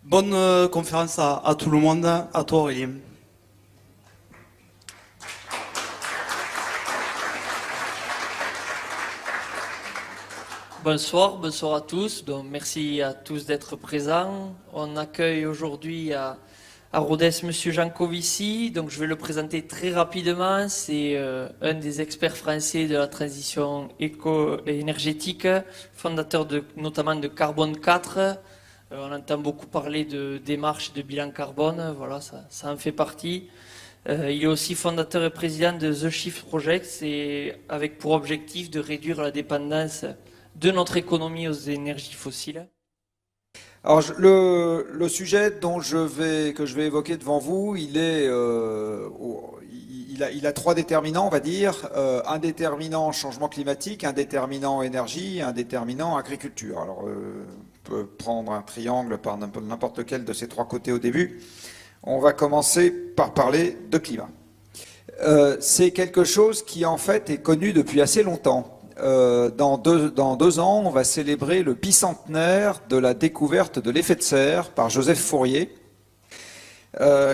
Bonne conférence à tout le monde, à toi Aurélien. Bonsoir à tous. Donc, merci à tous d'être présents. On accueille aujourd'hui à Rodez Monsieur Jancovici. Donc, je vais le présenter très rapidement. C'est un des experts français de la transition éco-énergétique, fondateur notamment de Carbone 4. On entend beaucoup parler de démarches de bilan carbone. Voilà, ça en fait partie. Il est aussi fondateur et président de The Shift Project. C'est avec pour objectif de réduire la dépendance de notre économie aux énergies fossiles. Alors le sujet que je vais évoquer devant vous, il a trois déterminants, on va dire. Un déterminant changement climatique, un déterminant énergie, un déterminant agriculture. Alors on peut prendre un triangle par n'importe lequel de ces trois côtés au début. On va commencer par parler de climat. C'est quelque chose qui en fait est connu depuis assez longtemps. Dans 2 ans, on va célébrer le bicentenaire de la découverte de l'effet de serre par Joseph Fourier,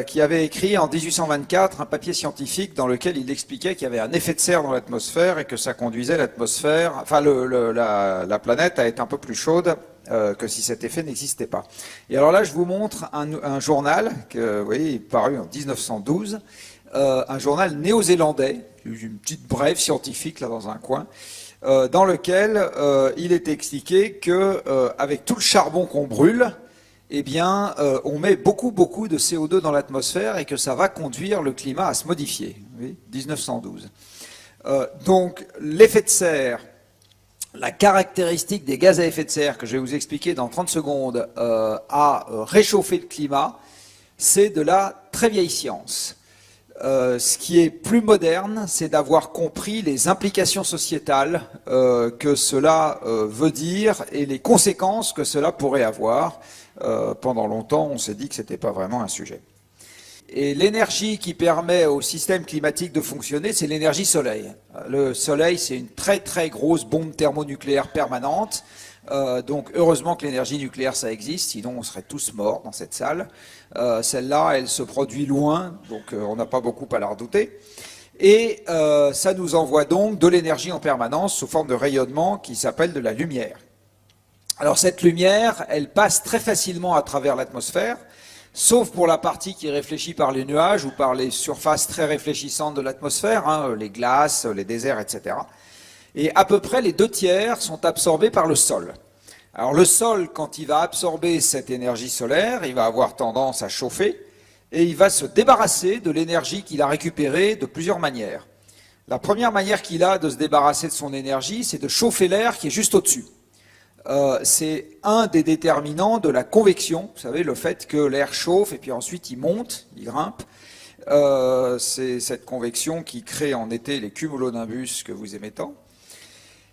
qui avait écrit en 1824 un papier scientifique dans lequel il expliquait qu'il y avait un effet de serre dans l'atmosphère et que ça conduisait l'atmosphère, enfin la planète à être un peu plus chaude que si cet effet n'existait pas. Et alors là, je vous montre un journal que, vous voyez, paru en 1912, un journal néo-zélandais, une petite brève scientifique là dans un coin, dans lequel il est expliqué que avec tout le charbon qu'on brûle, eh bien, on met beaucoup de CO2 dans l'atmosphère et que ça va conduire le climat à se modifier. Oui, 1912. Donc, l'effet de serre, la caractéristique des gaz à effet de serre que je vais vous expliquer dans 30 secondes à réchauffer le climat, c'est de la très vieille science. Ce qui est plus moderne, c'est d'avoir compris les implications sociétales que cela veut dire et les conséquences que cela pourrait avoir. Pendant longtemps, on s'est dit que ce n'était pas vraiment un sujet. Et l'énergie qui permet au système climatique de fonctionner, c'est l'énergie soleil. Le soleil, c'est une très grosse bombe thermonucléaire permanente. Donc heureusement que l'énergie nucléaire ça existe, sinon on serait tous morts dans cette salle. Celle-là, elle se produit loin, donc on n'a pas beaucoup à la redouter. Et ça nous envoie donc de l'énergie en permanence sous forme de rayonnement qui s'appelle de la lumière. Alors cette lumière, elle passe très facilement à travers l'atmosphère, sauf pour la partie qui est réfléchie par les nuages ou par les surfaces très réfléchissantes de l'atmosphère, hein, les glaces, les déserts, etc. Et à peu près les 2/3 sont absorbés par le sol. Alors le sol, quand il va absorber cette énergie solaire, il va avoir tendance à chauffer et il va se débarrasser de l'énergie qu'il a récupérée de plusieurs manières. La première manière qu'il a de se débarrasser de son énergie, c'est de chauffer l'air qui est juste au-dessus. C'est un des déterminants de la convection, vous savez, le fait que l'air chauffe et puis ensuite il monte, il grimpe. C'est cette convection qui crée en été les cumulonimbus que vous aimez tant.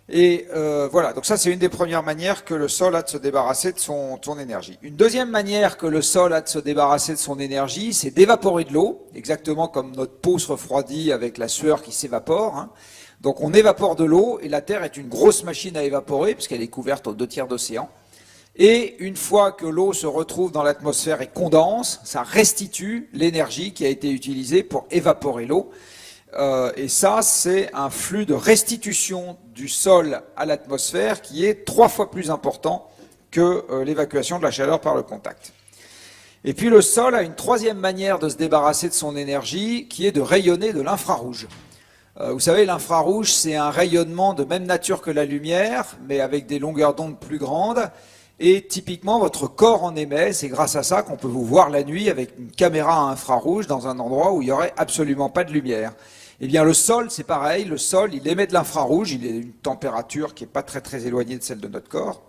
Et voilà, donc ça c'est une des premières manières que le sol a de se débarrasser de son énergie. Une deuxième manière que le sol a de se débarrasser de son énergie, c'est d'évaporer de l'eau, exactement comme notre peau se refroidit avec la sueur qui s'évapore. Hein. Donc on évapore de l'eau et la Terre est une grosse machine à évaporer puisqu'elle est couverte aux 2/3 d'océan. Et une fois que l'eau se retrouve dans l'atmosphère et condense, ça restitue l'énergie qui a été utilisée pour évaporer l'eau. Et ça, c'est un flux de restitution du sol à l'atmosphère qui est 3 fois plus important que l'évacuation de la chaleur par le contact. Et puis le sol a une troisième manière de se débarrasser de son énergie qui est de rayonner de l'infrarouge. Vous savez, l'infrarouge, c'est un rayonnement de même nature que la lumière, mais avec des longueurs d'onde plus grandes. Et typiquement, votre corps en émet. C'est grâce à ça qu'on peut vous voir la nuit avec une caméra à infrarouge dans un endroit où il n'y aurait absolument pas de lumière. Eh bien, le sol, c'est pareil. Le sol, il émet de l'infrarouge. Il est une température qui n'est pas très éloignée de celle de notre corps.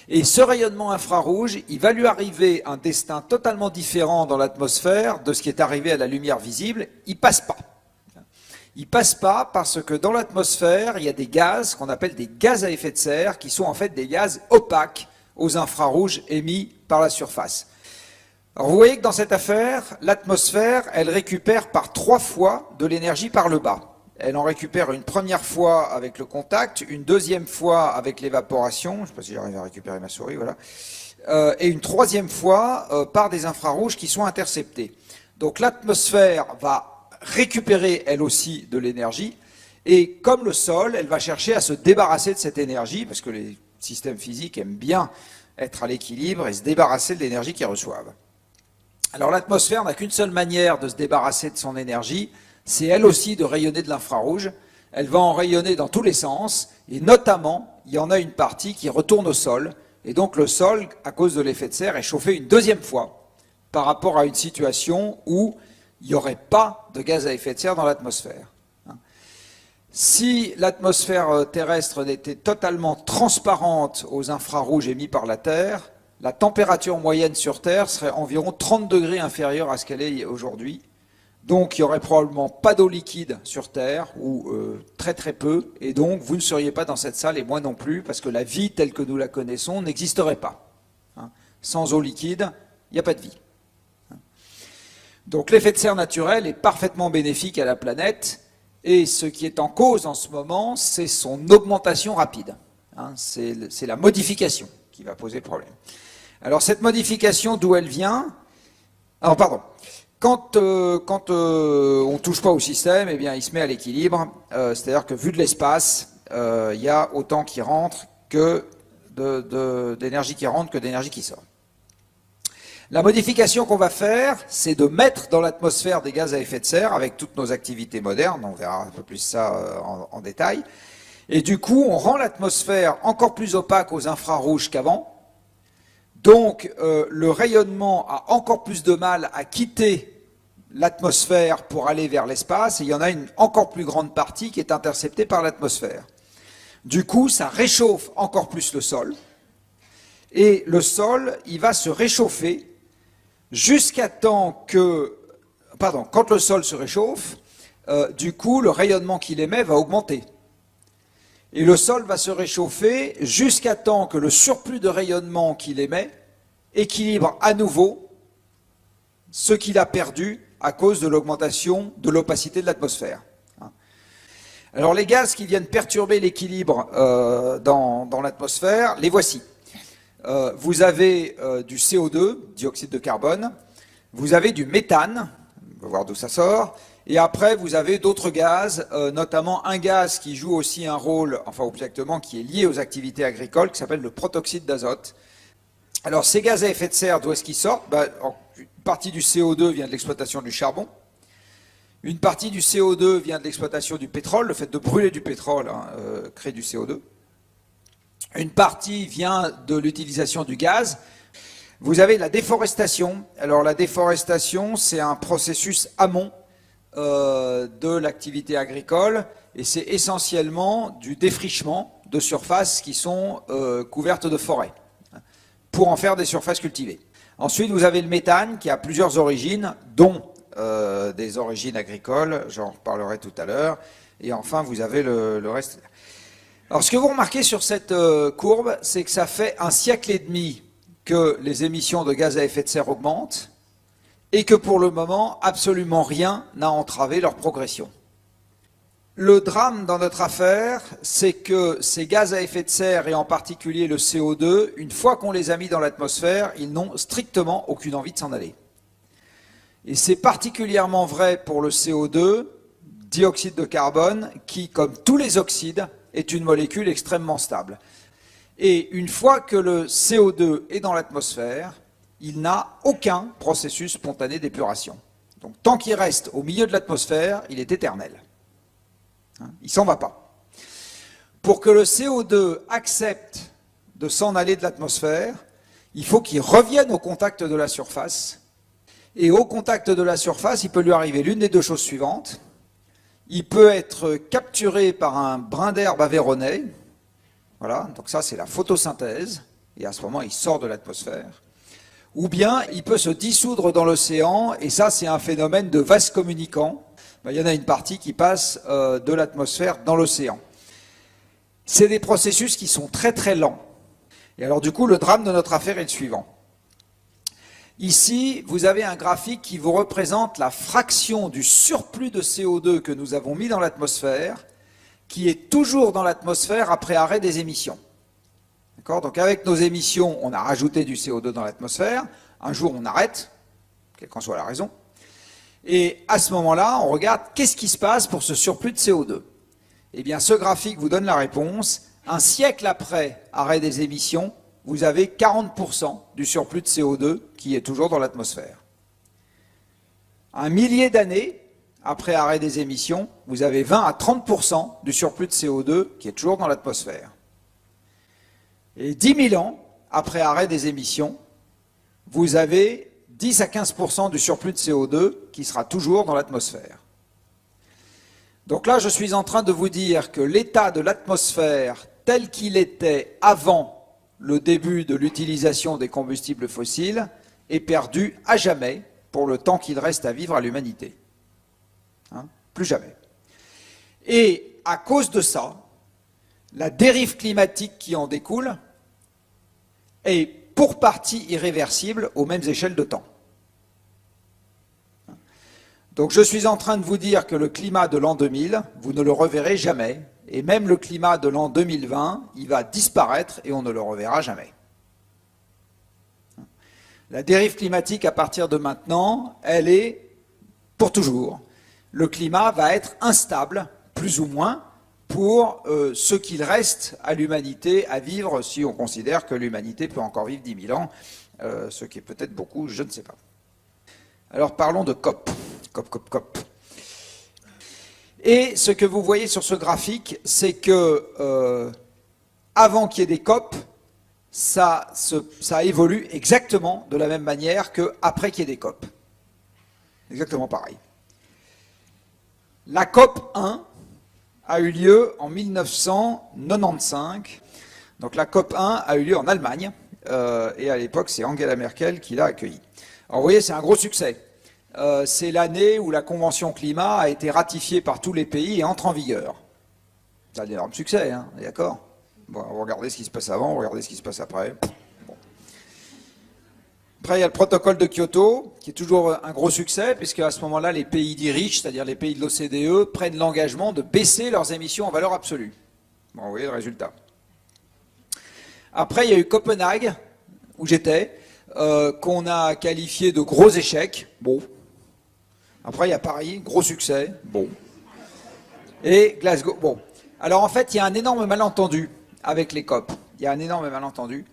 Et ce rayonnement infrarouge, il va lui arriver un destin totalement différent dans l'atmosphère de ce qui est arrivé à la lumière visible. Il passe pas. Il passe pas parce que dans l'atmosphère, il y a des gaz qu'on appelle des gaz à effet de serre qui sont en fait des gaz opaques aux infrarouges émis par la surface. Alors vous voyez que dans cette affaire, l'atmosphère, elle récupère par 3 fois de l'énergie par le bas. Elle en récupère une première fois avec le contact, une deuxième fois avec l'évaporation, je ne sais pas si j'arrive à récupérer ma souris, voilà, et une troisième fois par des infrarouges qui sont interceptés. Donc l'atmosphère va récupérer elle aussi de l'énergie, et comme le sol, elle va chercher à se débarrasser de cette énergie, parce que les systèmes physiques aiment bien être à l'équilibre et se débarrasser de l'énergie qu'ils reçoivent. Alors l'atmosphère n'a qu'une seule manière de se débarrasser de son énergie, c'est elle aussi de rayonner de l'infrarouge. Elle va en rayonner dans tous les sens, et notamment, il y en a une partie qui retourne au sol, et donc le sol, à cause de l'effet de serre, est chauffé une deuxième fois par rapport à une situation où il n'y aurait pas de gaz à effet de serre dans l'atmosphère. Si l'atmosphère terrestre était totalement transparente aux infrarouges émis par la Terre, la température moyenne sur Terre serait environ 30 degrés inférieure à ce qu'elle est aujourd'hui. Donc il n'y aurait probablement pas d'eau liquide sur Terre, ou très très peu, et donc vous ne seriez pas dans cette salle, et moi non plus, parce que la vie telle que nous la connaissons n'existerait pas. Sans eau liquide, il n'y a pas de vie. Donc l'effet de serre naturel est parfaitement bénéfique à la planète, et ce qui est en cause en ce moment, c'est son augmentation rapide. C'est la modification qui va poser problème. Alors cette modification, d'où elle vient? Alors pardon. Quand on ne touche pas au système, eh bien, il se met à l'équilibre. C'est-à-dire que vu de l'espace, il y a autant qui rentre que d'énergie qui rentre que d'énergie qui sort. La modification qu'on va faire, c'est de mettre dans l'atmosphère des gaz à effet de serre avec toutes nos activités modernes. On verra un peu plus ça en détail. Et du coup, on rend l'atmosphère encore plus opaque aux infrarouges qu'avant. Donc, le rayonnement a encore plus de mal à quitter l'atmosphère pour aller vers l'espace, et il y en a une encore plus grande partie qui est interceptée par l'atmosphère. Du coup, ça réchauffe encore plus le sol, et le sol, il va se réchauffer jusqu'à temps que... Pardon, quand le sol se réchauffe, du coup, le rayonnement qu'il émet va augmenter. Et le sol va se réchauffer jusqu'à temps que le surplus de rayonnement qu'il émet équilibre à nouveau ce qu'il a perdu à cause de l'augmentation de l'opacité de l'atmosphère. Alors les gaz qui viennent perturber l'équilibre dans l'atmosphère, les voici. Vous avez du CO2, dioxyde de carbone, vous avez du méthane, on va voir d'où ça sort, et après vous avez d'autres gaz, notamment un gaz qui joue aussi un rôle, enfin ou plus exactement qui est lié aux activités agricoles, qui s'appelle le protoxyde d'azote. Alors ces gaz à effet de serre, d'où est-ce qu'ils sortent? Une partie du CO2 vient de l'exploitation du charbon, une partie du CO2 vient de l'exploitation du pétrole, le fait de brûler du pétrole crée du CO2. Une partie vient de l'utilisation du gaz. Vous avez la déforestation. Alors la déforestation, c'est un processus amont de l'activité agricole, et c'est essentiellement du défrichement de surfaces qui sont couvertes de forêts pour en faire des surfaces cultivées. Ensuite, vous avez le méthane qui a plusieurs origines, dont des origines agricoles, j'en reparlerai tout à l'heure, et enfin vous avez le reste. Alors ce que vous remarquez sur cette courbe, c'est que ça fait 1 siècle et demi que les émissions de gaz à effet de serre augmentent, et que pour le moment, absolument rien n'a entravé leur progression. Le drame dans notre affaire, c'est que ces gaz à effet de serre, et en particulier le CO2, une fois qu'on les a mis dans l'atmosphère, ils n'ont strictement aucune envie de s'en aller. Et c'est particulièrement vrai pour le CO2, dioxyde de carbone, qui, comme tous les oxydes, est une molécule extrêmement stable. Et une fois que le CO2 est dans l'atmosphère, il n'a aucun processus spontané d'épuration. Donc tant qu'il reste au milieu de l'atmosphère, il est éternel. Il ne s'en va pas. Pour que le CO2 accepte de s'en aller de l'atmosphère, il faut qu'il revienne au contact de la surface. Et au contact de la surface, il peut lui arriver l'une des deux choses suivantes. Il peut être capturé par un brin d'herbe aveyronais. Voilà, donc ça c'est la photosynthèse. Et à ce moment, il sort de l'atmosphère. Ou bien, il peut se dissoudre dans l'océan. Et ça, c'est un phénomène de vase communicant. Il y en a une partie qui passe de l'atmosphère dans l'océan. C'est des processus qui sont très très lents. Et alors du coup, le drame de notre affaire est le suivant. Ici, vous avez un graphique qui vous représente la fraction du surplus de CO2 que nous avons mis dans l'atmosphère, qui est toujours dans l'atmosphère après arrêt des émissions. D'accord? Donc avec nos émissions, on a rajouté du CO2 dans l'atmosphère. Un jour, on arrête, quelle qu'en soit la raison. Et à ce moment-là, on regarde qu'est-ce qui se passe pour ce surplus de CO2. Eh bien, ce graphique vous donne la réponse. Un siècle après arrêt des émissions, vous avez 40% du surplus de CO2 qui est toujours dans l'atmosphère. Un millier d'années après arrêt des émissions, vous avez 20 à 30% du surplus de CO2 qui est toujours dans l'atmosphère. Et 10 000 ans après arrêt des émissions, vous avez 10 à 15% du surplus de CO2 qui sera toujours dans l'atmosphère. Donc là, je suis en train de vous dire que l'état de l'atmosphère tel qu'il était avant le début de l'utilisation des combustibles fossiles est perdu à jamais pour le temps qu'il reste à vivre à l'humanité. Hein? Plus jamais. Et à cause de ça, la dérive climatique qui en découle est pour partie irréversible aux mêmes échelles de temps. Donc je suis en train de vous dire que le climat de l'an 2000, vous ne le reverrez jamais. Et même le climat de l'an 2020, il va disparaître et on ne le reverra jamais. La dérive climatique à partir de maintenant, elle est pour toujours. Le climat va être instable, plus ou moins, pour ce qu'il reste à l'humanité à vivre, si on considère que l'humanité peut encore vivre 10 000 ans, ce qui est peut-être beaucoup, je ne sais pas. Alors parlons de COP. COP. Et ce que vous voyez sur ce graphique, c'est que avant qu'il y ait des COP, ça évolue exactement de la même manière qu'après qu'il y ait des COP. Exactement pareil. La COP 1 a eu lieu en 1995. Donc la COP 1 a eu lieu en Allemagne. Et à l'époque, c'est Angela Merkel qui l'a accueillie. Alors vous voyez, c'est un gros succès. C'est l'année où la Convention climat a été ratifiée par tous les pays et entre en vigueur. C'est un énorme succès, hein, d'accord? Bon, regardez ce qui se passe avant, regardez ce qui se passe après. Bon. Après, il y a le protocole de Kyoto, qui est toujours un gros succès, puisque à ce moment-là, les pays dits riches, c'est-à-dire les pays de l'OCDE, prennent l'engagement de baisser leurs émissions en valeur absolue. Bon, vous voyez le résultat. Après, il y a eu Copenhague, où j'étais, qu'on a qualifié de gros échec. Bon. Après, il y a Paris, gros succès. Bon. Et Glasgow. Bon. Alors, en fait, il y a un énorme malentendu avec les COP. Il y a un énorme malentendu.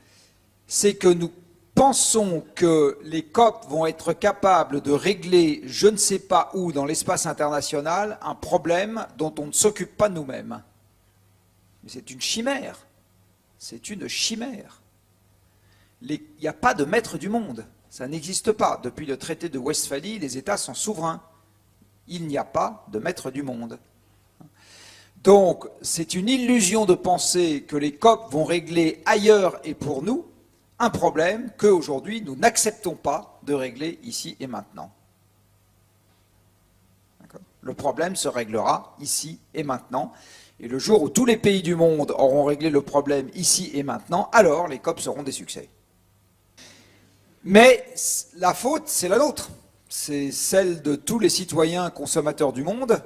C'est que nous pensons que les COP vont être capables de régler, je ne sais pas où, dans l'espace international, un problème dont on ne s'occupe pas nous-mêmes. Mais c'est une chimère. C'est une chimère. Il n'y a pas de maître du monde. Ça n'existe pas. Depuis le traité de Westphalie, les États sont souverains. Il n'y a pas de maître du monde. Donc, c'est une illusion de penser que les COP vont régler ailleurs et pour nous un problème qu'aujourd'hui, nous n'acceptons pas de régler ici et maintenant. Le problème se réglera ici et maintenant. Et le jour où tous les pays du monde auront réglé le problème ici et maintenant, alors les COP seront des succès. Mais la faute, c'est la nôtre. C'est celle de tous les citoyens consommateurs du monde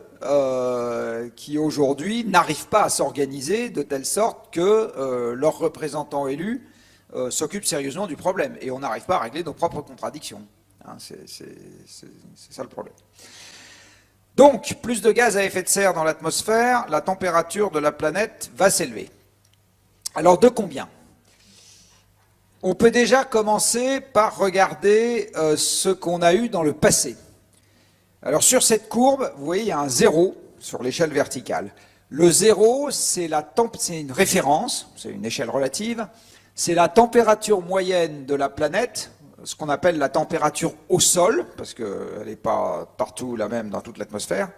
qui aujourd'hui n'arrivent pas à s'organiser de telle sorte que leurs représentants élus s'occupent sérieusement du problème. Et on n'arrive pas à régler nos propres contradictions. Hein, c'est ça le problème. Donc, plus de gaz à effet de serre dans l'atmosphère, la température de la planète va s'élever. Alors, de combien ? On peut déjà commencer par regarder ce qu'on a eu dans le passé. Alors, sur cette courbe, vous voyez, il y a un 0 sur l'échelle verticale. Le 0, c'est une référence, c'est une échelle relative, c'est la température moyenne de la planète, ce qu'on appelle la température au sol, parce qu'elle n'est pas partout la même dans toute l'atmosphère.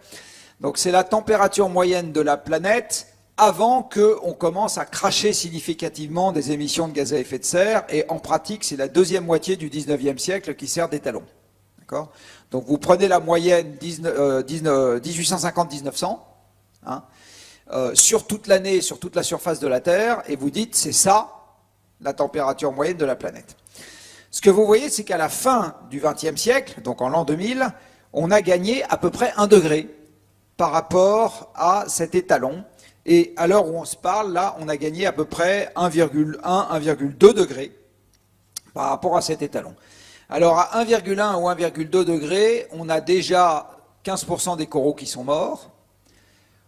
Donc c'est la température moyenne de la planète avant qu'on commence à cracher significativement des émissions de gaz à effet de serre, et en pratique, c'est la deuxième moitié du 19e siècle qui sert d'étalon. D'accord ? Donc vous prenez la moyenne 1850-1900, hein, sur toute l'année, sur toute la surface de la Terre, et vous dites, c'est ça, la température moyenne de la planète. Ce que vous voyez, c'est qu'à la fin du XXe siècle, donc en l'an 2000, on a gagné à peu près 1 degré par rapport à cet étalon. Et à l'heure où on se parle, là, on a gagné à peu près 1,1, 1,2 degrés par rapport à cet étalon. Alors à 1,1 ou 1,2 degrés, on a déjà 15% des coraux qui sont morts.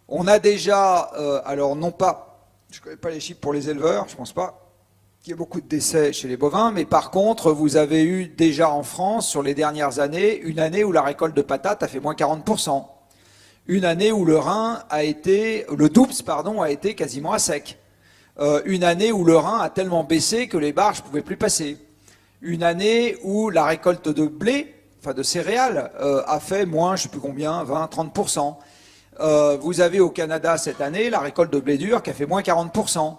On a déjà, alors non pas, je ne connais pas les chiffres pour les éleveurs, je ne pense pas qu'il y ait beaucoup de décès chez les bovins, mais par contre, vous avez eu déjà en France, sur les dernières années, une année où la récolte de patates a fait moins 40%. Une année où le Doubs, a été quasiment à sec. Une année où le Rhin a tellement baissé que les barges ne pouvaient plus passer. Une année où la récolte de blé, enfin de céréales, a fait moins, je ne sais plus combien, 20, 30%. Vous avez au Canada cette année la récolte de blé dur qui a fait moins 40%.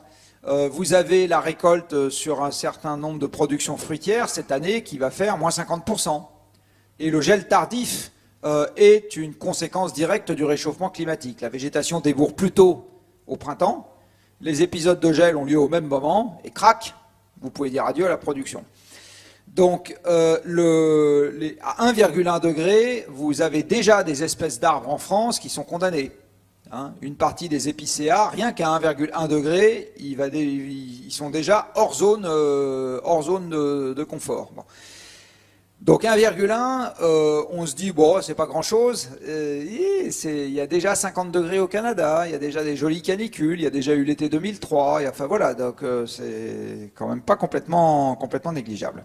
Vous avez la récolte sur un certain nombre de productions fruitières cette année qui va faire moins 50%. Et le gel tardif est une conséquence directe du réchauffement climatique. La végétation débourre plus tôt au printemps, les épisodes de gel ont lieu au même moment, et crac, vous pouvez dire adieu à la production. Donc, à 1,1 degré, vous avez déjà des espèces d'arbres en France qui sont condamnées. Hein, une partie des épicéas, rien qu'à 1,1 degré, ils sont déjà hors zone de confort. Bon. Donc 1,1, on se dit, bon, c'est pas grand-chose. Il y a déjà 50 degrés au Canada, il y a déjà des jolies canicules, il y a déjà eu l'été 2003, enfin voilà, donc c'est quand même pas complètement négligeable.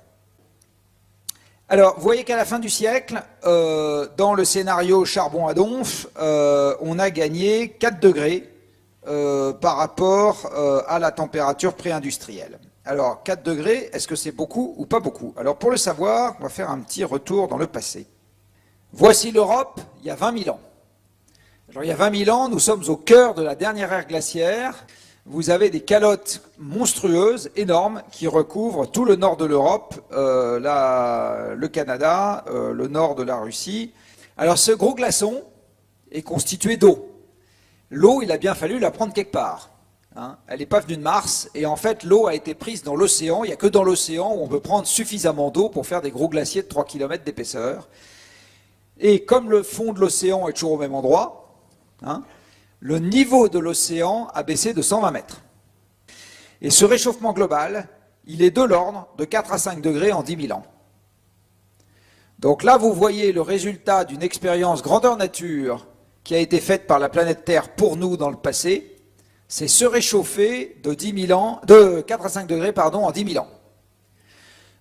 Alors, vous voyez qu'à la fin du siècle, dans le scénario charbon à donf, on a gagné 4 degrés par rapport à la température pré-industrielle. Alors, 4 degrés, est-ce que c'est beaucoup ou pas beaucoup? Alors, pour le savoir, on va faire un petit retour dans le passé. Voici l'Europe il y a 20 000 ans. Alors, il y a 20 000 ans, nous sommes au cœur de la dernière ère glaciaire. Vous avez des calottes monstrueuses, énormes, qui recouvrent tout le nord de l'Europe, le Canada, le nord de la Russie. Alors, ce gros glaçon est constitué d'eau. L'eau, il a bien fallu la prendre quelque part. Hein, elle n'est pas venue de Mars, et en fait l'eau a été prise dans l'océan. Il n'y a que dans l'océan où on peut prendre suffisamment d'eau pour faire des gros glaciers de 3 km d'épaisseur. Et comme le fond de l'océan est toujours au même endroit, hein, le niveau de l'océan a baissé de 120 mètres. Et ce réchauffement global, il est de l'ordre de 4 à 5 degrés en 10 000 ans. Donc là, vous voyez le résultat d'une expérience grandeur nature qui a été faite par la planète Terre pour nous dans le passé. C'est se réchauffer de 4 à 5 degrés en 10 000 ans.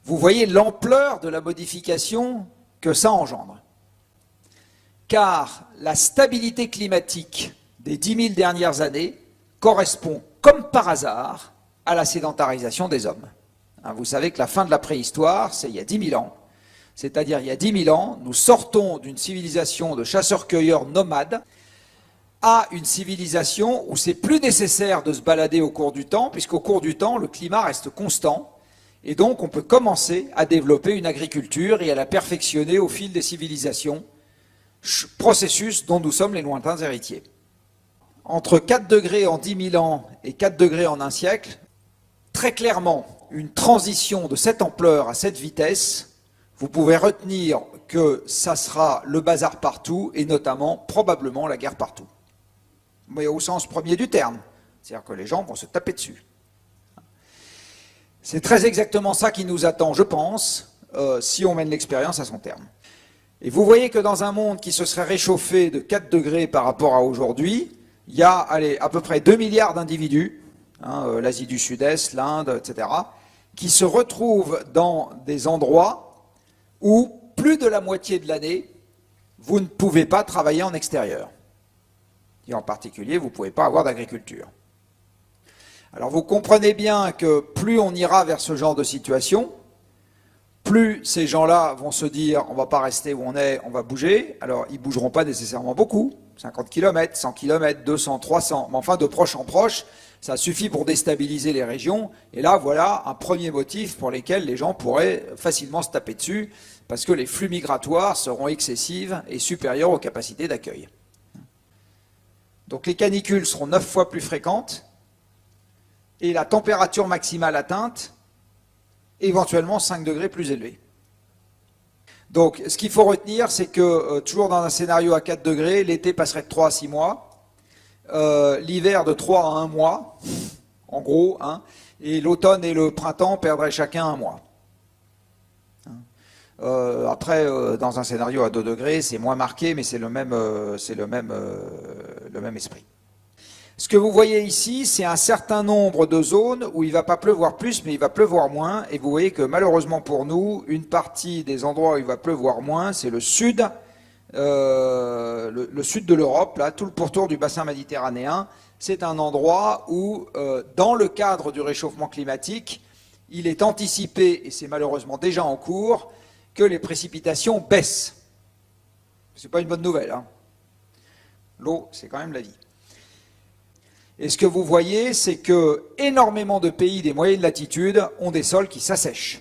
Vous voyez l'ampleur de la modification que ça engendre. Car la stabilité climatique des 10 000 dernières années correspond, comme par hasard, à la sédentarisation des hommes. Vous savez que la fin de la préhistoire, c'est il y a 10 000 ans. C'est-à-dire, il y a 10 000 ans, nous sortons d'une civilisation de chasseurs-cueilleurs nomades à une civilisation où c'est plus nécessaire de se balader au cours du temps, puisqu'au cours du temps, le climat reste constant, et donc on peut commencer à développer une agriculture et à la perfectionner au fil des civilisations, processus dont nous sommes les lointains héritiers. Entre 4 degrés en 10 000 ans et 4 degrés en un siècle, très clairement, une transition de cette ampleur à cette vitesse, vous pouvez retenir que ça sera le bazar partout, et notamment, probablement, la guerre partout. Mais au sens premier du terme, c'est-à-dire que les gens vont se taper dessus. C'est très exactement ça qui nous attend, je pense, si on mène l'expérience à son terme. Et vous voyez que dans un monde qui se serait réchauffé de 4 degrés par rapport à aujourd'hui, il y a à peu près 2 milliards d'individus, l'Asie du Sud-Est, l'Inde, etc., qui se retrouvent dans des endroits où plus de la moitié de l'année, vous ne pouvez pas travailler en extérieur. Et en particulier, vous ne pouvez pas avoir d'agriculture. Alors vous comprenez bien que plus on ira vers ce genre de situation, plus ces gens-là vont se dire on ne va pas rester où on est, on va bouger. Alors ils ne bougeront pas nécessairement beaucoup, 50 km, 100 km, 200, 300, mais enfin de proche en proche, ça suffit pour déstabiliser les régions. Et là, voilà un premier motif pour lequel les gens pourraient facilement se taper dessus, parce que les flux migratoires seront excessifs et supérieurs aux capacités d'accueil. Donc les canicules seront 9 fois plus fréquentes et la température maximale atteinte, éventuellement 5 degrés plus élevée. Donc ce qu'il faut retenir, c'est que toujours dans un scénario à 4 degrés, l'été passerait de 3 à 6 mois. l'hiver de 3 à 1 mois, en gros, hein, et l'automne et le printemps perdraient chacun 1 mois. Après, dans un scénario à 2 degrés, c'est moins marqué, mais c'est le même esprit. Ce que vous voyez ici, c'est un certain nombre de zones où il ne va pas pleuvoir plus, mais il va pleuvoir moins. Et vous voyez que malheureusement pour nous, une partie des endroits où il va pleuvoir moins, c'est le sud, le sud de l'Europe, là, tout le pourtour du bassin méditerranéen. C'est un endroit où, dans le cadre du réchauffement climatique, il est anticipé, et c'est malheureusement déjà en cours, que les précipitations baissent. Ce n'est pas une bonne nouvelle, hein. L'eau, c'est quand même la vie. Et ce que vous voyez, c'est que énormément de pays des moyennes latitudes ont des sols qui s'assèchent.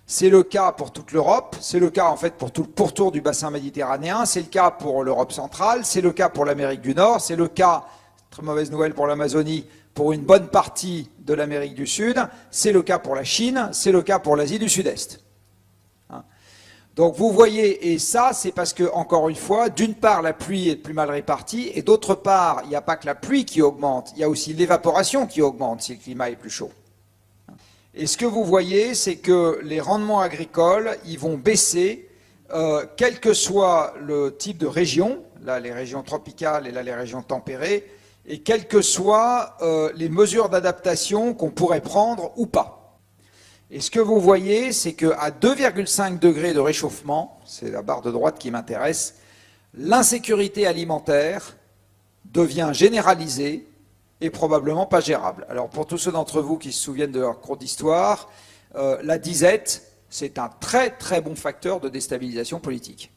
C'est le cas pour toute l'Europe, c'est le cas en fait pour tout le pourtour du bassin méditerranéen, c'est le cas pour l'Europe centrale, c'est le cas pour l'Amérique du Nord, c'est le cas, très mauvaise nouvelle pour l'Amazonie, pour une bonne partie de l'Amérique du Sud, c'est le cas pour la Chine, c'est le cas pour l'Asie du Sud-Est. Donc vous voyez, et ça c'est parce que, encore une fois, d'une part la pluie est plus mal répartie, et d'autre part, il n'y a pas que la pluie qui augmente, il y a aussi l'évaporation qui augmente si le climat est plus chaud. Et ce que vous voyez, c'est que les rendements agricoles, ils vont baisser, quel que soit le type de région, là les régions tropicales et là les régions tempérées, et quelles que soient les mesures d'adaptation qu'on pourrait prendre ou pas. Et ce que vous voyez, c'est qu'à 2,5 degrés de réchauffement, c'est la barre de droite qui m'intéresse, l'insécurité alimentaire devient généralisée et probablement pas gérable. Alors pour tous ceux d'entre vous qui se souviennent de leur cours d'histoire, la disette, c'est un très très bon facteur de déstabilisation politique.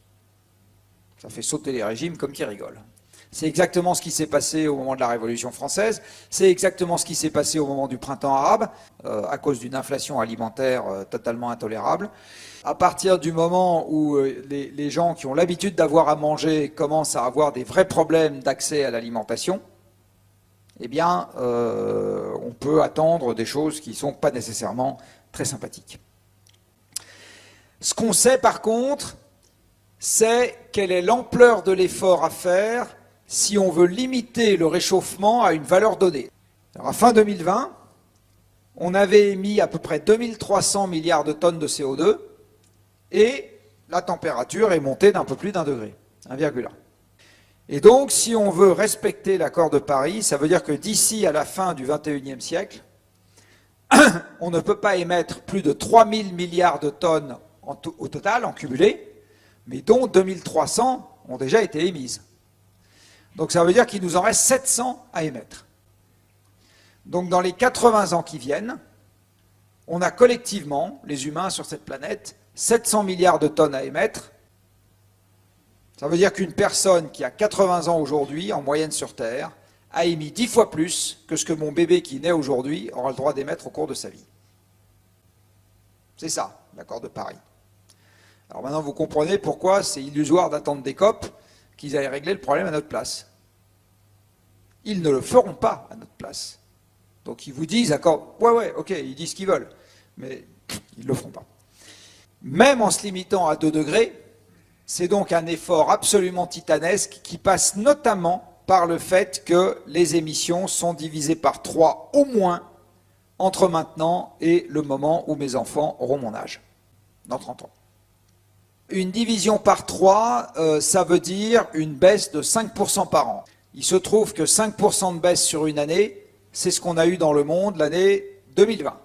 Ça fait sauter les régimes comme qui rigolent. C'est exactement ce qui s'est passé au moment de la Révolution française, c'est exactement ce qui s'est passé au moment du printemps arabe, à cause d'une inflation alimentaire totalement intolérable. À partir du moment où les gens qui ont l'habitude d'avoir à manger commencent à avoir des vrais problèmes d'accès à l'alimentation, eh bien, on peut attendre des choses qui ne sont pas nécessairement très sympathiques. Ce qu'on sait par contre, c'est quelle est l'ampleur de l'effort à faire si on veut limiter le réchauffement à une valeur donnée. Alors à fin 2020, on avait émis à peu près 2300 milliards de tonnes de CO2 et la température est montée d'un peu plus d'1 degré, 1,1. Et donc, si on veut respecter l'accord de Paris, ça veut dire que d'ici à la fin du XXIe siècle, on ne peut pas émettre plus de 3000 milliards de tonnes au total, en cumulé, mais dont 2300 ont déjà été émises. Donc ça veut dire qu'il nous en reste 700 à émettre. Donc dans les 80 ans qui viennent, on a collectivement, les humains sur cette planète, 700 milliards de tonnes à émettre. Ça veut dire qu'une personne qui a 80 ans aujourd'hui, en moyenne sur Terre, a émis 10 fois plus que ce que mon bébé qui naît aujourd'hui aura le droit d'émettre au cours de sa vie. C'est ça, l'accord de Paris. Alors maintenant, vous comprenez pourquoi c'est illusoire d'attendre des COP qu'ils aillent régler le problème à notre place. Ils ne le feront pas à notre place. Donc ils vous disent, d'accord, ouais, ok, ils disent ce qu'ils veulent, mais ils ne le feront pas. Même en se limitant à 2 degrés, c'est donc un effort absolument titanesque qui passe notamment par le fait que les émissions sont divisées par 3 au moins entre maintenant et le moment où mes enfants auront mon âge, dans 30 ans. Une division par 3, ça veut dire une baisse de 5% par an. Il se trouve que 5% de baisse sur une année, c'est ce qu'on a eu dans le monde l'année 2020.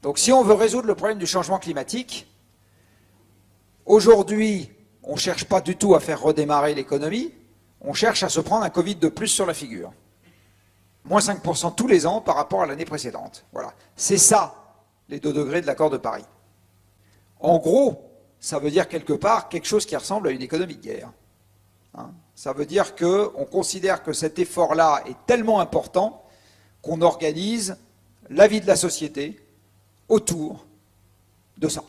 Donc si on veut résoudre le problème du changement climatique, aujourd'hui, on ne cherche pas du tout à faire redémarrer l'économie, on cherche à se prendre un Covid de plus sur la figure. Moins 5% tous les ans par rapport à l'année précédente. Voilà. C'est ça, les 2 degrés de l'accord de Paris. En gros, ça veut dire quelque part quelque chose qui ressemble à une économie de guerre. Hein, ça veut dire qu'on considère que cet effort-là est tellement important qu'on organise la vie de la société autour de ça.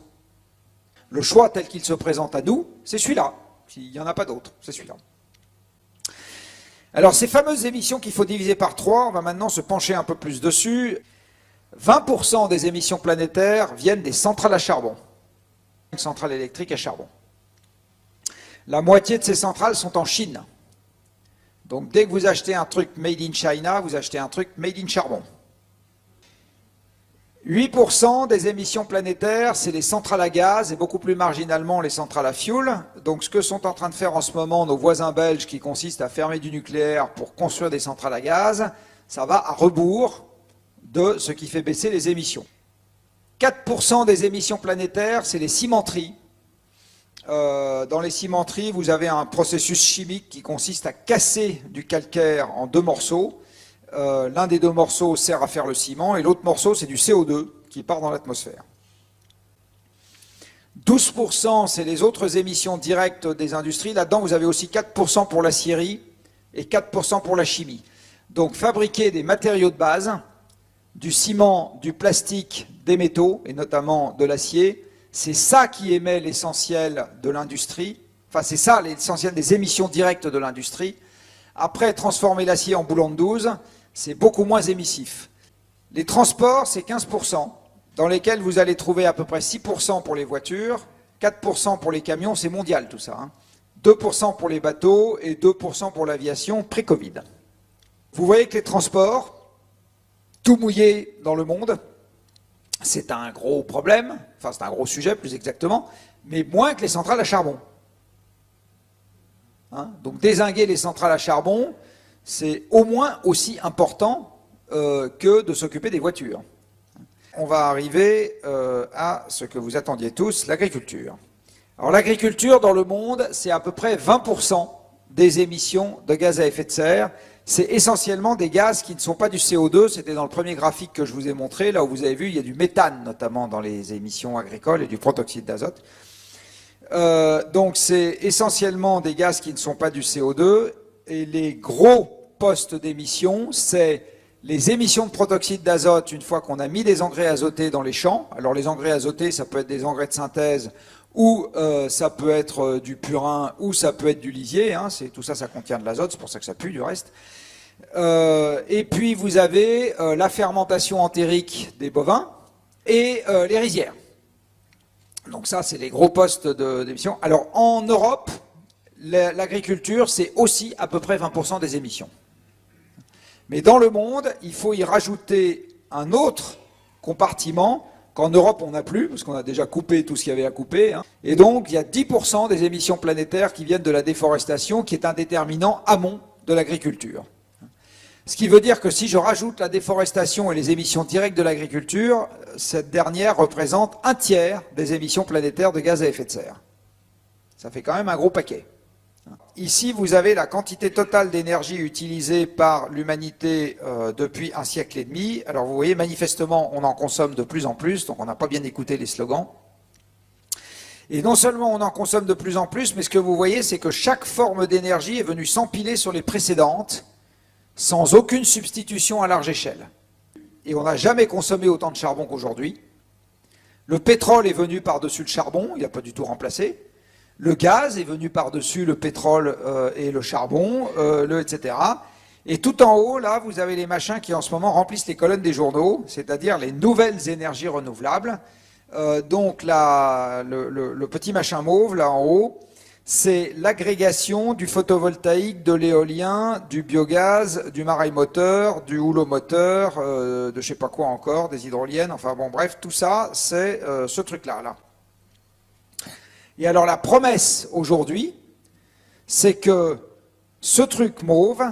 Le choix tel qu'il se présente à nous, c'est celui-là. Il n'y en a pas d'autre, c'est celui-là. Alors ces fameuses émissions qu'il faut diviser par 3, on va maintenant se pencher un peu plus dessus. 20% des émissions planétaires viennent des centrales à charbon. Centrales électriques à charbon. La moitié de ces centrales sont en Chine. Donc dès que vous achetez un truc made in China, vous achetez un truc made in charbon. 8% des émissions planétaires, c'est les centrales à gaz et beaucoup plus marginalement les centrales à fioul. Donc ce que sont en train de faire en ce moment nos voisins belges qui consiste à fermer du nucléaire pour construire des centrales à gaz, ça va à rebours de ce qui fait baisser les émissions. 4% des émissions planétaires, c'est les cimenteries. Dans les cimenteries, vous avez un processus chimique qui consiste à casser du calcaire en 2 morceaux. L'un des 2 morceaux sert à faire le ciment et l'autre morceau, c'est du CO2 qui part dans l'atmosphère. 12%, c'est les autres émissions directes des industries. Là-dedans, vous avez aussi 4% pour l'acierie et 4% pour la chimie. Donc, fabriquer des matériaux de base, du ciment, du plastique, des métaux, et notamment de l'acier, c'est ça qui émet l'essentiel de l'industrie. Enfin, c'est ça l'essentiel des émissions directes de l'industrie. Après, transformer l'acier en boulon de 12, c'est beaucoup moins émissif. Les transports, c'est 15%, dans lesquels vous allez trouver à peu près 6% pour les voitures, 4% pour les camions, c'est mondial tout ça, hein. 2% pour les bateaux et 2% pour l'aviation pré-Covid. Vous voyez que les transports, tout mouillé dans le monde, c'est un gros problème, enfin c'est un gros sujet plus exactement, mais moins que les centrales à charbon. Hein, donc dézinguer les centrales à charbon, c'est au moins aussi important que de s'occuper des voitures. On va arriver à ce que vous attendiez tous, l'agriculture. Alors l'agriculture dans le monde, c'est à peu près 20% des émissions de gaz à effet de serre. C'est essentiellement des gaz qui ne sont pas du CO2, c'était dans le premier graphique que je vous ai montré, là où vous avez vu, il y a du méthane notamment dans les émissions agricoles et du protoxyde d'azote. Donc c'est essentiellement des gaz qui ne sont pas du CO2 et les gros postes d'émissions, c'est les émissions de protoxyde d'azote une fois qu'on a mis des engrais azotés dans les champs. Alors les engrais azotés, ça peut être des engrais de synthèse ou ça peut être du purin ou ça peut être du lisier. Hein, tout ça, ça contient de l'azote, c'est pour ça que ça pue du reste. Et puis vous avez la fermentation entérique des bovins et les rizières. Donc ça, c'est les gros postes d'émissions. Alors, en Europe, l'agriculture, c'est aussi à peu près 20% des émissions. Mais dans le monde, il faut y rajouter un autre compartiment qu'en Europe, on n'a plus, parce qu'on a déjà coupé tout ce qu'il y avait à couper. Hein. Et donc, il y a 10% des émissions planétaires qui viennent de la déforestation, qui est un déterminant amont de l'agriculture. Ce qui veut dire que si je rajoute la déforestation et les émissions directes de l'agriculture, cette dernière représente 1/3 des émissions planétaires de gaz à effet de serre. Ça fait quand même un gros paquet. Ici, vous avez la quantité totale d'énergie utilisée par l'humanité depuis 1 siècle et demi. Alors vous voyez, manifestement, on en consomme de plus en plus, donc on n'a pas bien écouté les slogans. Et non seulement on en consomme de plus en plus, mais ce que vous voyez, c'est que chaque forme d'énergie est venue s'empiler sur les précédentes, sans aucune substitution à large échelle. Et on n'a jamais consommé autant de charbon qu'aujourd'hui. Le pétrole est venu par-dessus le charbon, il n'a pas du tout remplacé. Le gaz est venu par-dessus le pétrole et le charbon, etc. Et tout en haut, là, vous avez les machins qui en ce moment remplissent les colonnes des journaux, c'est-à-dire les nouvelles énergies renouvelables. Donc le petit machin mauve, là en haut, c'est l'agrégation du photovoltaïque, de l'éolien, du biogaz, du marémoteur, du houlomoteur, de je sais pas quoi encore, des hydroliennes, enfin bon bref, tout ça, c'est ce truc-là. Là. Et alors la promesse aujourd'hui, c'est que ce truc mauve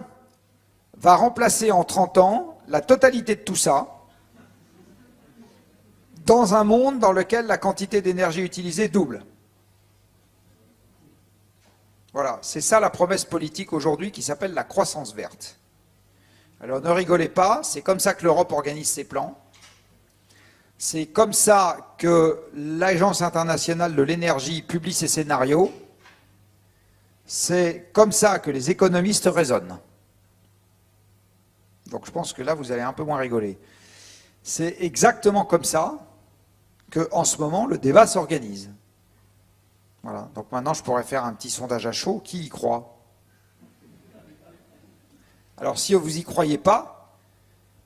va remplacer en 30 ans la totalité de tout ça, dans un monde dans lequel la quantité d'énergie utilisée double. Voilà, c'est ça la promesse politique aujourd'hui qui s'appelle la croissance verte. Alors ne rigolez pas, c'est comme ça que l'Europe organise ses plans. C'est comme ça que l'Agence internationale de l'énergie publie ses scénarios. C'est comme ça que les économistes raisonnent. Donc je pense que là, vous allez un peu moins rigoler. C'est exactement comme ça qu'en ce moment, le débat s'organise. Voilà. Donc maintenant, je pourrais faire un petit sondage à chaud. Qui y croit? Alors si vous n'y croyez pas,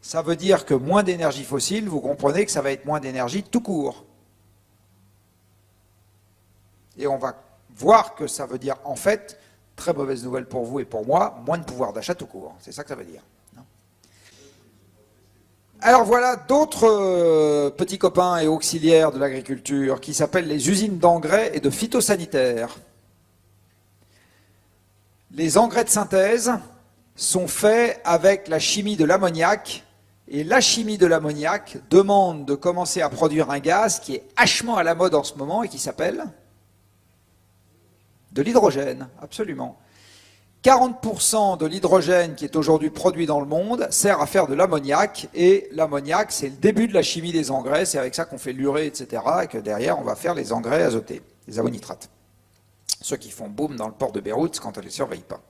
ça veut dire que moins d'énergie fossile, vous comprenez que ça va être moins d'énergie tout court. Et on va voir que ça veut dire en fait Très mauvaise nouvelle pour vous et pour moi, moins de pouvoir d'achat tout court. C'est ça que ça veut dire. Alors voilà d'autres petits copains et auxiliaires de l'agriculture qui s'appellent les usines d'engrais et de phytosanitaires. Les engrais de synthèse sont faits avec la chimie de l'ammoniac, et la chimie de l'ammoniac demande de commencer à produire un gaz qui est hachement à la mode en ce moment et qui s'appelle de l'hydrogène, absolument. 40% de l'hydrogène qui est aujourd'hui produit dans le monde sert à faire de l'ammoniac, et l'ammoniac, c'est le début de la chimie des engrais, c'est avec ça qu'on fait l'urée, etc., et que derrière, on va faire les engrais azotés, les ammonitrates. Ceux qui font boum dans le port de Beyrouth quand on ne les surveille pas.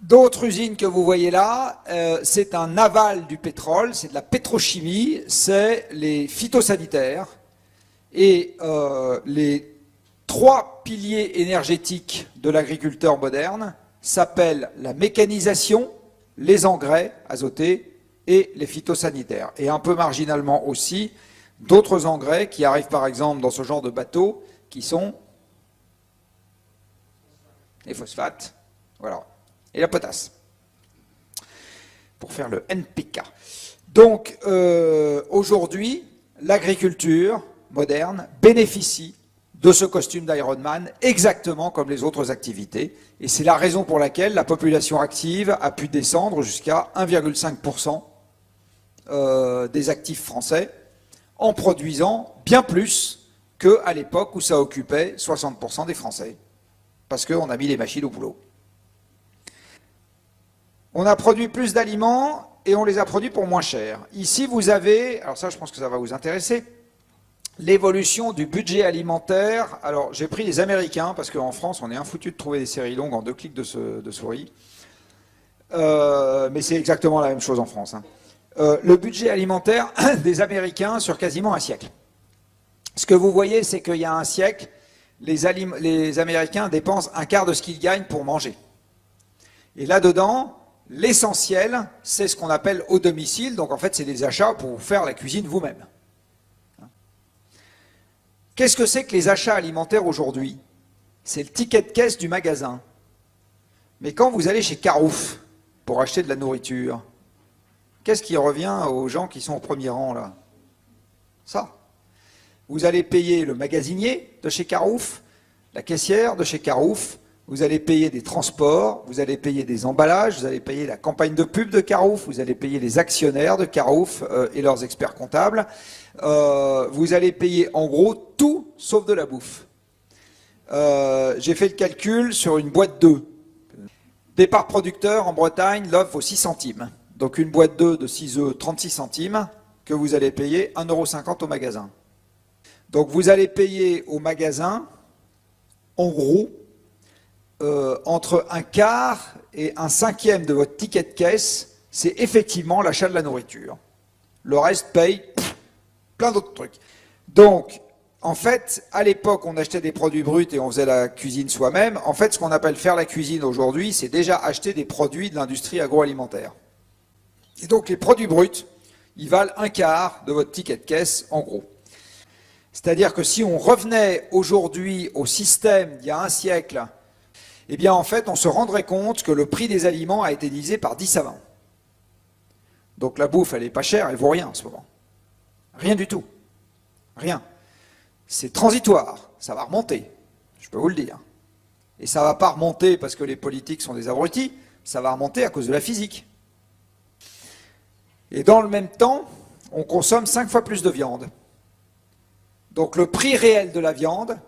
D'autres usines que vous voyez là, c'est un aval du pétrole, c'est de la pétrochimie, c'est les phytosanitaires, et les 3 piliers énergétiques de l'agriculteur moderne s'appellent la mécanisation, les engrais azotés et les phytosanitaires. Et un peu marginalement aussi, d'autres engrais qui arrivent par exemple dans ce genre de bateau, qui sont les phosphates, voilà, et la potasse, pour faire le NPK. Donc aujourd'hui, l'agriculture moderne bénéficie de ce costume d'Ironman, exactement comme les autres activités. Et c'est la raison pour laquelle la population active a pu descendre jusqu'à 1,5% des actifs français, en produisant bien plus qu'à l'époque où ça occupait 60% des Français. Parce qu'on a mis les machines au boulot. On a produit plus d'aliments et on les a produits pour moins cher. Ici, vous avez, alors ça, je pense que ça va vous intéresser, l'évolution du budget alimentaire. Alors, j'ai pris les Américains, parce qu'en France, on est infoutu de trouver des séries longues en 2 clics de souris. Mais c'est exactement la même chose en France. Hein. Le budget alimentaire des Américains sur quasiment un siècle. Ce que vous voyez, c'est qu'il y a un siècle, les Américains dépensent un quart de ce qu'ils gagnent pour manger. Et là-dedans, l'essentiel, c'est ce qu'on appelle au domicile. Donc, en fait, c'est des achats pour faire la cuisine vous-même. Qu'est-ce que c'est que les achats alimentaires aujourd'hui? C'est le ticket de caisse du magasin. Mais quand vous allez chez Carouf pour acheter de la nourriture, qu'est-ce qui revient aux gens qui sont au premier rang là? Ça. Vous allez payer le magasinier de chez Carouf, la caissière de chez Carouf, vous allez payer des transports, vous allez payer des emballages, vous allez payer la campagne de pub de Carouf, vous allez payer les actionnaires de Carouf et leurs experts comptables. Vous allez payer en gros tout sauf de la bouffe. J'ai fait le calcul sur une boîte d'œufs. Départ producteur en Bretagne, l'œuf vaut 6 centimes. Donc une boîte d'œufs de 6 œufs, 36 centimes, que vous allez payer 1,50 € au magasin. Donc vous allez payer au magasin, en gros, entre un quart et un cinquième de votre ticket de caisse, c'est effectivement l'achat de la nourriture. Le reste paye plein d'autres trucs. Donc, en fait, à l'époque, on achetait des produits bruts et on faisait la cuisine soi-même. En fait, ce qu'on appelle faire la cuisine aujourd'hui, c'est déjà acheter des produits de l'industrie agroalimentaire. Et donc, les produits bruts, ils valent un quart de votre ticket de caisse, en gros. C'est-à-dire que si on revenait aujourd'hui au système d'il y a un siècle, eh bien, en fait, on se rendrait compte que le prix des aliments a été divisé par 10 à 20. Donc, la bouffe, elle n'est pas chère, elle vaut rien en ce moment. Rien du tout. Rien. C'est transitoire. Ça va remonter. Je peux vous le dire. Et ça ne va pas remonter parce que les politiques sont des abrutis. Ça va remonter à cause de la physique. Et dans le même temps, on consomme 5 fois plus de viande. Donc le prix réel de la viande,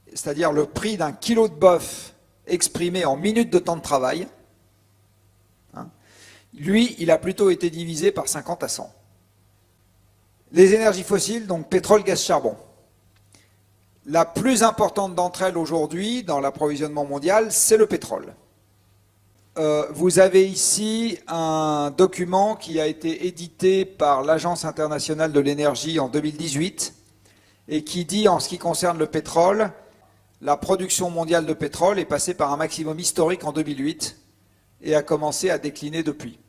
c'est-à-dire le prix d'un kilo de bœuf exprimé en minutes de temps de travail, hein, lui, il a plutôt été divisé par 50 à 100. Les énergies fossiles, donc pétrole, gaz, charbon. La plus importante d'entre elles aujourd'hui, dans l'approvisionnement mondial, c'est le pétrole. Vous avez ici un document qui a été édité par l'Agence internationale de l'énergie en 2018 et qui dit, en ce qui concerne le pétrole, la production mondiale de pétrole est passée par un maximum historique en 2008 et a commencé à décliner depuis.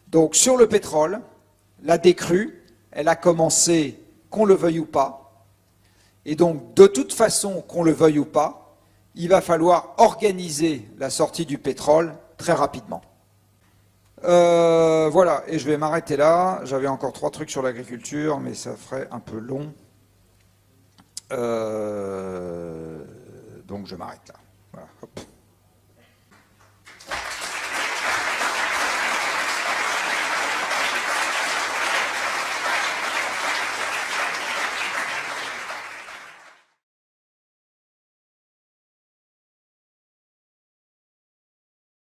Donc sur le pétrole, la décrue, elle a commencé, qu'on le veuille ou pas, Et donc, de toute façon, qu'on le veuille ou pas, il va falloir organiser la sortie du pétrole très rapidement. Voilà, et je vais m'arrêter là. J'avais encore 3 trucs sur l'agriculture, mais ça ferait un peu long. Donc je m'arrête là. Voilà, hop.